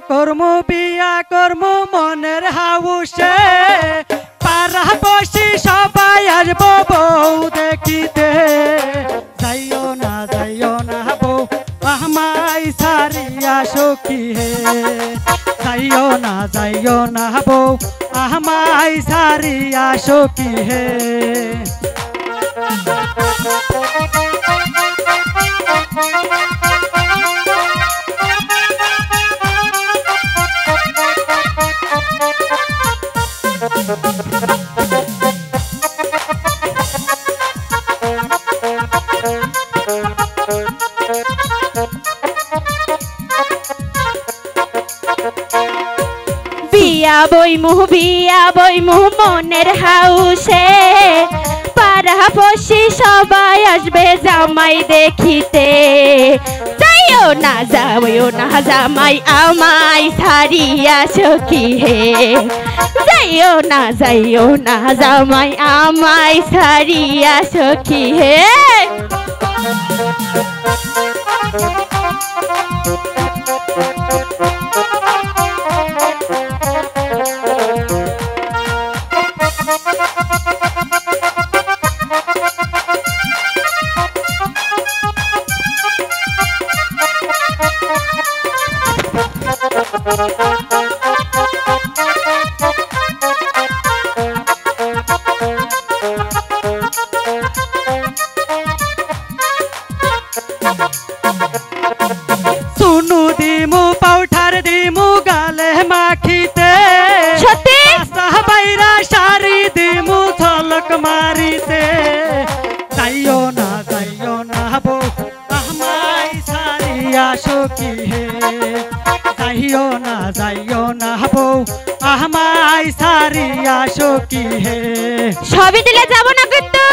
কর্ম মনের হাউসে পাড়া বসি সবাই আসবো বউ দেখিতে যাইও না বউ আমায় সারিয়া সখী হে যাইও না বউ আমায় সারিয়া সখী হে বিয়া বইমু মনের হাউসে পাড়া পড়শি সবাই আসবে জামাই দেখিতে যাইও না জামাই আমায় ছাড়িয়া সখী হে যাইও না জামাই আমায় ছাড়িয়া সখী হে सुनु दिमु पाउठार दिमु गाले माखिते बैरा सारी दिमु झलक मारिते जाइयो ना बो আমায় সারিয়া সখী হে যাইও না বো আমায় সারিয়া সখী হে সবই দিলে যাব না কিন্তু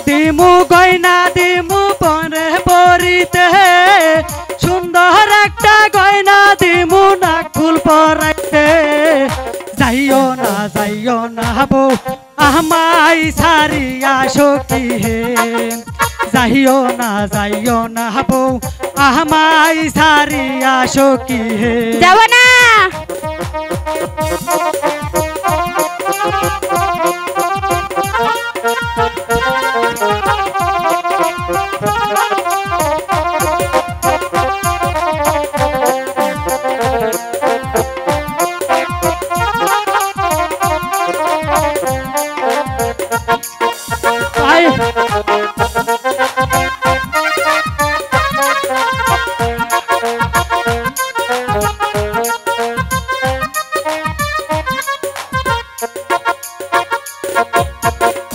दिमु गयना दिमु परे परिते सुंदर एकटा गयना दिमु नाकफुल पराइते जाइयो ना बो আমায় সারিয়া সখী হে যাইও না বো আমায় সারিয়া সখী হে যাব না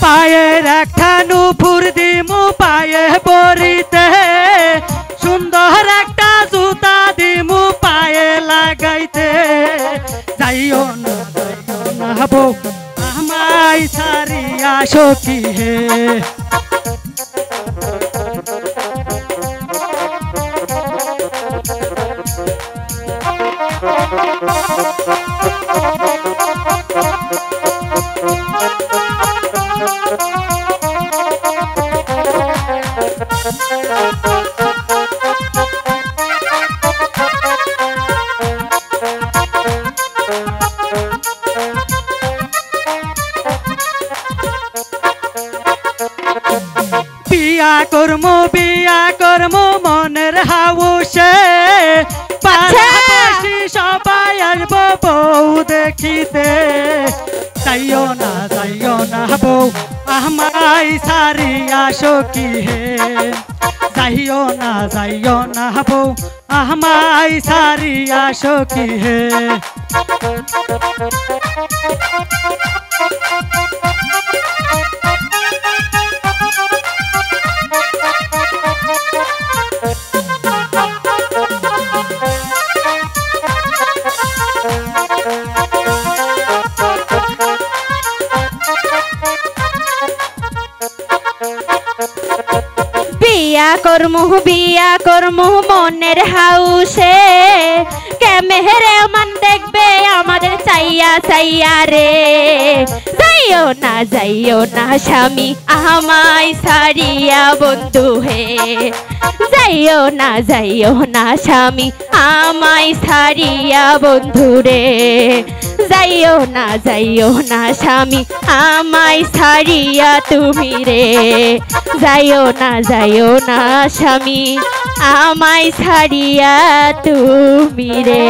पायर एकटा नुपुर दिमु पाये परिते सुंदर एकटा जूता दिमु पाये लागाइते जाइयो ना बो আমায় ছাড়িয়া সখী হে বিয়া করমু মনের হাউসে পাশাপাশি সবাই আসবো বউ দেখিতে যাইও না বউ আমায় সারিয়া সখী হে যাইও না বউ আমায় সারিয়া সখী হে করমু বিয়া করমু মনের হাউসে, ক্যামেরে মান দেখবে আমাদের চাইয়া চাইয়া রে। যাইও না স্বামী আমায় সারিয়া বন্ধু হে, যাইও না স্বামী আমায় সারিয়া বন্ধু রে। যাইও না স্বামী আমায় সারিয়া তুমি রে। যাইও না স্বামী আমায় সারিয়া তুমি রে।